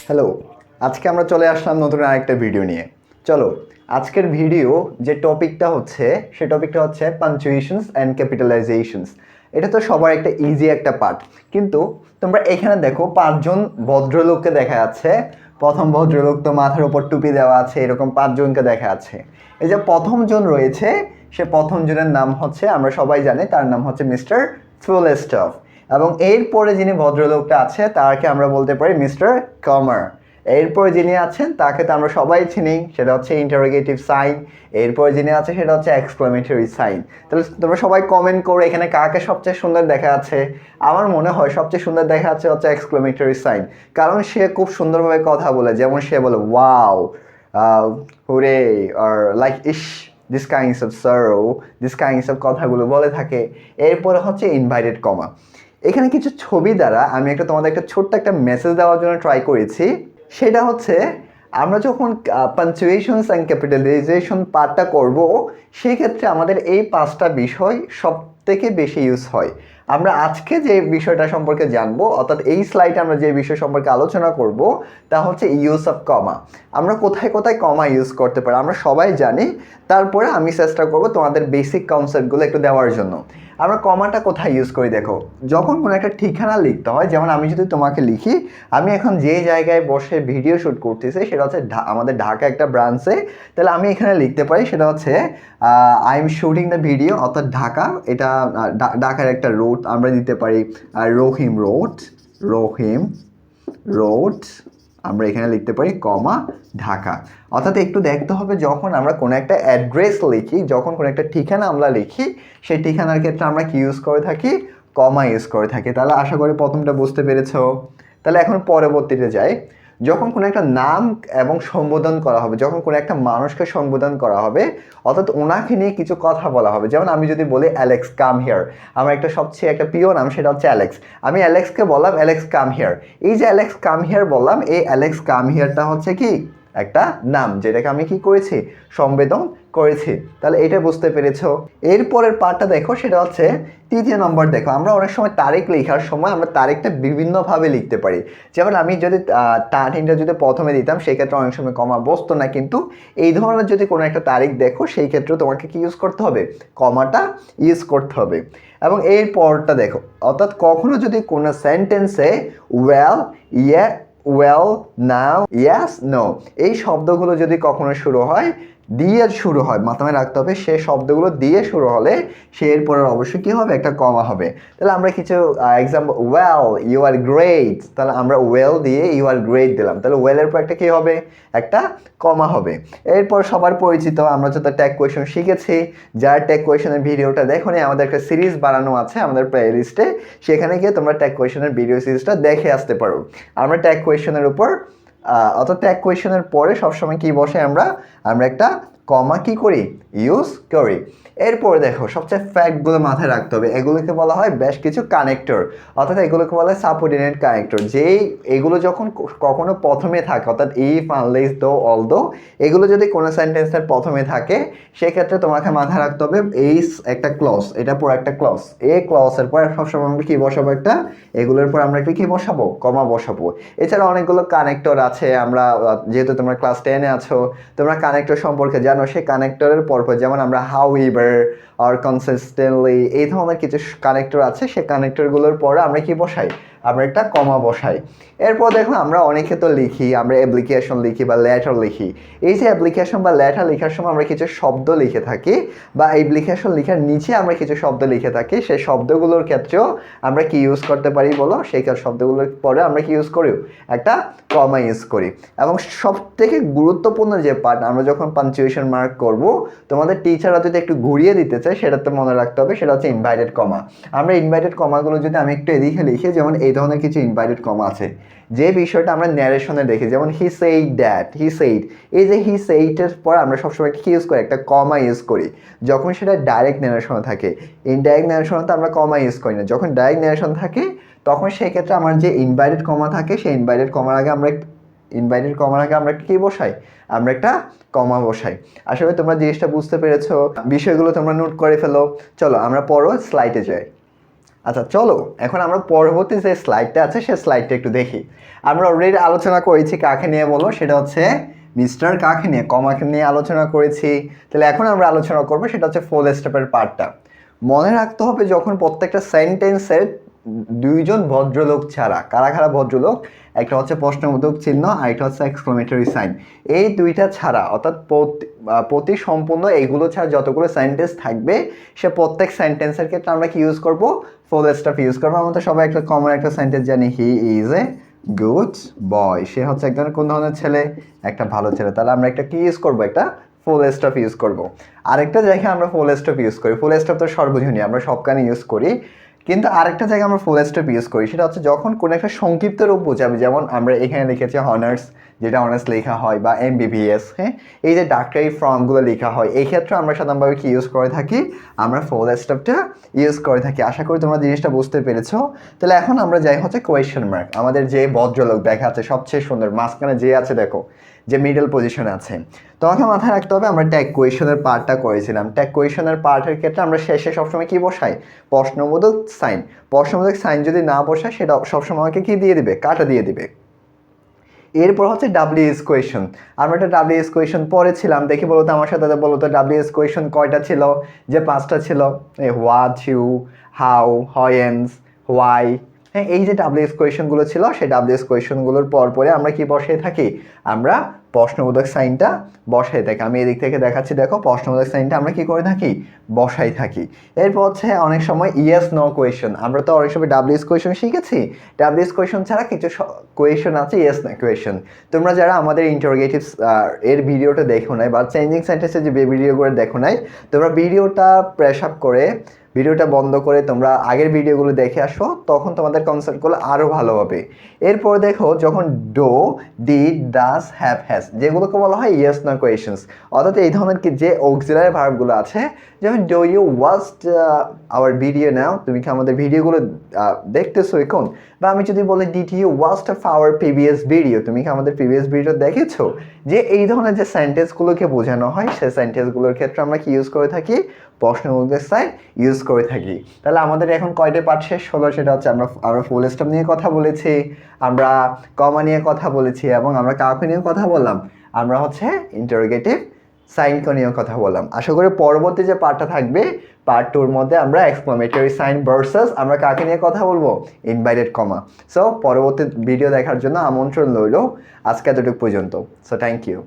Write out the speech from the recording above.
Hello, আজকে আমরা চলে আসলাম নতুন আরেকটা ভিডিও নিয়ে। চলো, আজকের ভিডিও যে টপিকটা হচ্ছে সে টপিকটা হচ্ছে পাঞ্চুয়েশনস অ্যান্ড ক্যাপিটালাইজেশনস। এটা তো সবার একটা ইজি একটা পার্ট, কিন্তু তোমরা এখানে দেখো 5জন ভদ্রলোককে দেখা যাচ্ছে। প্রথম ভদ্রলোক তো মাথার উপর টুপি দেওয়া আছে, এরকম 5জনকে দেখা যাচ্ছে। এই যে প্রথম জন রয়েছে, সে প্রথম জনের নাম হচ্ছে, আমরা সবাই জানি তার নাম হচ্ছে মিস্টার ফুলস্টফ। এবং এরপরে যিনি ভদ্রলোকটা আছে তাকে আমরা বলতে পারি মিস্টার কমার। এরপরে যিনি আছেন তাকে তো আমরা সবাই চিনি, সেটা হচ্ছে ইন্টারোগেটিভ সাইন। এরপরে যিনি আছে সেটা হচ্ছে এক্সক্লেমেটরি সাইন। তাহলে তোমরা সবাই কমেন্ট করো এখানে কাকে সবচেয়ে সুন্দর দেখা যাচ্ছে। আমার মনে হয় সবচেয়ে সুন্দর দেখা যাচ্ছে হচ্ছে এক্সক্লেমেটরি সাইন, কারণ সে খুব সুন্দরভাবে কথা বলে। যেমন সে বলে ওয়াও, হুরে, আর লাইক ইশ, this kinds of sorrow, this kinds of কথাগুলো বলে থাকে। এরপরে হচ্ছে ইনভাইটেড কমা। এখানে কিছু ছবি দ্বারা আমি তোমাদের একটা ছোট্ট একটা মেসেজ দেওয়ার জন্য ট্রাই করেছি। সেটা হচ্ছে আমরা যখন পাঞ্চুয়েশনস অ্যান্ড ক্যাপিটালাইজেশন পার্টটা করব, সেই ক্ষেত্রে আমাদের এই 5টা বিষয় সব থেকে বেশি ইউজ হয়। আমরা আজকে যে বিষয়টা সম্পর্কে জানবো, অর্থাৎ এই স্লাইডে আমরা যে বিষয় সম্পর্কে আলোচনা করব তা হচ্ছে ইউজ অফ কমা। আমরা কোথায় কোথায় কমা ইউজ করতে পারি আমরা সবাই জানি, তারপরে আমি চেষ্টা করব তোমাদের বেসিক কনসেপ্টগুলো একটু দেওয়ার জন্য। আমরা কমাটা কোথায় ইউজ করি দেখো, যখন কোনো একটা ঠিকানা লিখতে হয়। যেমন আমি যদি তোমাকে লিখি, আমি এখন যে জায়গায় বসে ভিডিও শ্যুট করতেছি সেটা হচ্ছে আমাদের ঢাকা একটা ব্রাঞ্চে, তাহলে আমি এখানে লিখতে পারি সেটা হচ্ছে I am shooting the video, অর্থাৎ ঢাকা। এটা ঢাকার একটা রোড আমরা দিতে পারি, রহিম রোড, রহিম রোড আমরা এখানে লিখতে পারি কমা ঢাকা। অর্থাৎ একটু দেখতে হবে যখন আমরা কোনো একটা অ্যাড্রেস লিখি, যখন কোনো একটা ঠিকানা আমরা লিখি, সেই ঠিকানার ক্ষেত্রে আমরা কি ইউজ করে থাকি, কমা ইউজ করে থাকি। তাহলে আশা করি প্রথমটা বুঝতে পেরেছো। তাহলে এখন পরবর্তীতে যাই। যখন কোনো একটা নাম এবং সম্বোধন করা হবে, যখন কোনো একটা মানুষকে সম্বোধন করা হবে, অর্থাৎ ওনাকে নিয়ে কিছু কথা বলা হবে। যেমন আমি যদি বলি অ্যালেক্স কাম হিয়ার, আমার একটা সবচেয়ে একটা প্রিয় নাম সেটা হচ্ছে অ্যালেক্স। আমি অ্যালেক্সকে বললাম অ্যালেক্স কাম হিয়ার। এই যে অ্যালেক্স কাম হিয়ার বললাম, এই অ্যালেক্স কাম হিয়ারটা হচ্ছে কি একটা নাম, যেটাকে আমি কি করেছি, সম্বোধন করেছি। তাহলে এটা বুঝতে পেরেছো। এরপরের পার্টটা দেখো, সেটা হচ্ছে 3য় নম্বর। দেখো, আমরা অনেক সময় তারিখ লেখার সময় আমরা তারিখটা বিভিন্নভাবে লিখতে পারি। যেমন আমি যদি টাইমটা যদি প্রথমে দিতাম, সেই ক্ষেত্রে অনেক সময় কমা বসতো না, কিন্তু এই ধরনের যদি কোনো একটা তারিখ দেখো, সেই ক্ষেত্রে তোমাকে কি ইউজ করতে হবে, কমাটা ইউজ করতে হবে। এবং এর পরটা দেখো, অর্থাৎ কখনো যদি কোনো সেন্টেন্সে ওয়েল, ইয়ে, ওয়েল, নাও, ইয়াস, নো এই শব্দগুলো যদি কখনো শুরু হয়, দিয়ে শুরু হয়, মাথায় রাখতে হবে সে শব্দগুলো দিয়ে শুরু হলে সে এরপরে অবশ্যই কী হবে, একটা কমা হবে। তাহলে আমরা কিছু example, well you are great, তাহলে আমরা ওয়েল দিয়ে ইউ আর গ্রেট দিলাম, তাহলে ওয়েলের পর একটা কী হবে, একটা কমা হবে। এরপর সবার পরিচিত, আমরা যত ট্যাগ কোয়েশন শিখেছি, যার ট্যাগ কোয়েশনের ভিডিওটা দেখো নি, আমাদের একটা সিরিজ বানানো আছে আমাদের প্লে লিস্টে, সেখানে গিয়ে তোমরা ট্যাগ কোয়েশনের ভিডিও সিরিজটা দেখে আসতে পারো। আমরা ট্যাগ কোয়েশনের উপর অর্থাৎ ট্যাগ কোয়েশনের পরে সবসময় কি বসে, আমরা একটা কমা কি করি, ইউজ করি। এরপরে দেখো, সবচেয়ে ফ্যাক্টগুলো মাথায় রাখতে হবে। এগুলোকে বলা হয় বেশ কিছু কানেক্টর, অর্থাৎ এগুলোকে বলা হয় সাবঅর্ডিনেট কানেক্টর। যেই এগুলো যখন কখনো প্রথমে থাকে, অর্থাৎ ইফ, আনলেস, দো, অলদো, এগুলো যদি কোনো সেন্টেন্সের প্রথমে থাকে, সেক্ষেত্রে তোমাকে মাথায় রাখতে হবে এই একটা ক্লজ, এটা পুরো একটা ক্লজ। এই ক্লজের পর সবসময় আমরা কি বসাবো, একটা, এগুলোর পর আমরা একটা কি বসাবো, কমা বসাবো। এছাড়া অনেকগুলো কানেক্টর আছে। আমরা যেহেতু তোমরা ক্লাস 10-এ আছো, তোমরা কানেক্টর সম্পর্কে জানো। সেই কানেক্টরের পরপর যেমন আমরা হাউ এভার আর কনসিস্টেন্টলি, এই ধরনের কিছু কানেক্টর আছে। সেই কানেক্টরগুলোর পরে আমরা কি বসাই, আমরা একটা কমা বসাই। এরপর দেখো, আমরা অনেকে তো লিখি, আমরা অ্যাপ্লিকেশন লিখি বা লেটার লিখি। এই যে অ্যাপ্লিকেশন বা লেটার লেখার সময় আমরা কিছু শব্দ লিখে থাকি, বা অ্যাপ্লিকেশন লেখার নিচে আমরা কিছু শব্দ লিখে থাকি, সেই শব্দগুলোর ক্ষেত্রেও আমরা কি ইউজ করতে পারি বলো, সেই শব্দগুলোর পরে আমরা কি ইউজ করি, একটা কমা ইউজ করি। এবং সব থেকে গুরুত্বপূর্ণ যে পার্ট, আমরা যখন পাঞ্চুয়েশন মার্ক করব, তোমাদের টিচাররা যদি একটু ঘুরিয়ে দিতে চায়, সেটাতে মনে রাখতে হবে, সেটা হচ্ছে ইনভাইটেড কমা। আমরা ইনভাইটেড কমাগুলো যদি আমি একটু এদিকে লিখি, যেমন এই ধরনের কিছু ইনভাইটেড কমা আছে, যে বিষয়টা আমরা ন্যারেশনে দেখি। যেমন he said that, he said, এই যে হি সেইডের পর আমরা সবসময় কি ইউজ করি, একটা কমা ইউজ করি যখন সেটা ডাইরেক্ট ন্যারেশনে থাকে। ইনডাইরেক্ট ন্যারেশনে তো আমরা কমা ইউজ করি না। যখন ডাইরেক্ট ন্যারেশন থাকে, তখন সেই ক্ষেত্রে আমার যে ইনভাইটেড কমা থাকে, সেই ইনভাইটেড কমার আগে আমরা কি বসাই, আমরা একটা কমা বসাই। আসলে তোমরা জিনিসটা বুঝতে পেরেছো, বিষয়গুলো তোমরা নোট করে ফেলো। চলো আমরা পরো স্লাইডে যাই। আচ্ছা চলো এখন আমরা পরবর্তী যে স্লাইডটা আছে সেই স্লাইডটা একটু দেখি। আমরা অলরেডি আলোচনা করেছি কাকে নিয়ে, বলো সেটা হচ্ছে মিস্টার কাকে নিয়ে, কমাকে নিয়ে আলোচনা করেছি। তাহলে এখন আমরা আলোচনা করবো সেটা হচ্ছে ফুল স্টপের পার্টটা। মনে রাখতে হবে যখন প্রত্যেকটা সেন্টেন্সের দুইজন ভদ্রলোক ছাড়া, কারা কারা ভদ্রলোক, একটা হচ্ছে প্রশ্নবোধক চিহ্ন আর একটা হচ্ছে এক্সক্লেমেটরি সাইন, এই দুইটা ছাড়া অর্থাৎ প্রতি সম্পূর্ণ এইগুলো ছাড়া যতগুলো সেন্টেন্স থাকবে সে প্রত্যেক সেন্টেন্সের ক্ষেত্রে আমরা কি ইউজ করব, ফুল স্টপ ইউজ করবো। আমরা তো সবাই একটা কমন একটা সেন্টেন্স জানি, he is a good boy, সে হচ্ছে এক ধরনের কোন ধরনের ছেলে, একটা ভালো ছেলে। তাহলে আমরা একটা কি ইউজ করবো, একটা ফুল স্টপ ইউজ করব। আরেকটা জায়গায় আমরা ফুল স্টপ ইউজ করি, ফুল স্টপ তো সর্বজনীন, আমরা সবখানে ইউজ করি, কিন্তু আরেকটা জায়গায় আমরা ফুল স্টপ ইউজ করি, সেটা হচ্ছে যখন কোনো একটা সংক্ষিপ্ত রূপ বোঝাবে, যেমন আমরা এখানে লিখেছি অনার্স, যেটা অনার্স লেখা হয়, বা এমবিবিএস, হ্যাঁ, এই যে ডাক্তারি ফর্মগুলো লেখা হয়, এই ক্ষেত্রে আমরা সাধারণভাবে কি ইউজ করে থাকি, আমরা ফুল স্টপটা ইউজ করে থাকি। আশা করি তোমরা জিনিসটা বুঝতে পেরেছো। তাহলে এখন আমরা যাই হচ্ছে কোয়েশ্চেন মার্ক, আমাদের যে ভদ্রলোক দেখা আছে সবচেয়ে সুন্দর, মাঝখানে যে আছে দেখো, যে মিডল পজিশনে আছে, তোমাকে মাথায় রাখতে হবে আমরা ট্যাগ কোয়েশনের পার্টটা করেছিলাম। ট্যাগ কোয়েশনের পার্টের ক্ষেত্রে আমরা শেষে সবসময় কি বসাই, প্রশ্নবোধক সাইন। প্রশ্নবোধক সাইন যদি না বসায় সেটা সবসময় আমাকে কি দিয়ে দিবে, কাটা দিয়ে দিবে। এরপর হচ্ছে ডাব্লিউএস কোয়েশন। আমরা একটা ডাব্লিউএস কোয়েশন পড়েছিলাম, দেখি বলতো আমার সাথে, বলো তো ডাব্লিউএস কোয়েশন কয়টা ছিল, যে 5টা ছিল, what, you, how, whence, why. হ্যাঁ, এই যে ডাব্লিউএস কোয়েশনগুলো ছিল, সেই ডাব্লিউএস কোয়েশনগুলোর পরে আমরা কি বসিয়ে থাকি, আমরা প্রশ্নবোধক সাইনটা বসাই থাকি। আমি এদিক থেকে দেখাচ্ছি, দেখো প্রশ্নবোধক সাইনটা আমরা কি করে থাকি, বসাই থাকি। এরপর হচ্ছে অনেক সময় ইয়েস নো কোয়েশন, আমরা তো অনেক সময় ডাব্লিউএস কোয়েশন শিখেছি, ডাব্লিউএস কোয়েশন ছাড়া কিছু কোয়েশন আছে ইয়েস নো কোয়েশন। তোমরা যারা আমাদের ইন্টারোগেটিভস এর ভিডিওটা দেখো নাই, বা চেঞ্জিং সেন্টেন্সের যে ভিডিওগুলো দেখো নাই, তোমরা ভিডিওটা প্রেস আপ করে, ভিডিওটা বন্ধ করে তোমরা আগের ভিডিওগুলো দেখে আসো, তখন তোমাদের কনসেপ্টগুলো আরও ভালো হবে। এরপর দেখো যখন do, did, does, have, has, যেগুলোকে বলা হয় ইয়েস নো কোয়েশনস, অর্থাৎ এই ধরনের কি যে অক্সিলারি ভার্বগুলো আছে, যেমন do you watched our video now, তুমি কি আমাদের ভিডিওগুলো দেখতেছো এখন, বা আমি যদি বলি did you watched our previous video, তুমি কি আমাদের প্রিভিয়াস ভিডিও দেখেছো, যে এই ধরনের যে সেন্টেন্সগুলোকে বোঝানো হয় সেই সেন্টেন্সগুলোর ক্ষেত্রে আমরা কি ইউজ করে থাকি, প্রশ্নবোধক সাইন ইউজ করে থাকি। তাহলে আমাদের এখন কয়টা পার্ট শেষ হলো, সেটা হচ্ছে আমরা ফুল স্টপ নিয়ে কথা বলেছি, আমরা কমা নিয়ে কথা বলেছি, এবং আমরা কাকে নিয়ে কথা বললাম, আমরা হচ্ছে ইন্টারোগেটিভ সাইনকে নিয়ে কথা বললাম। আশা করি পরবর্তী যে পার্টটা থাকবে, পার্ট 2-র মধ্যে আমরা এক্সক্লেমেটরি সাইন ভার্সেস আমরা কাকে নিয়ে কথা বলবো, ইনভাইটেড কমা। সো পরবর্তী ভিডিও দেখার জন্য আমন্ত্রণ রইল। আজকে এতটুকু পর্যন্ত। So thank you.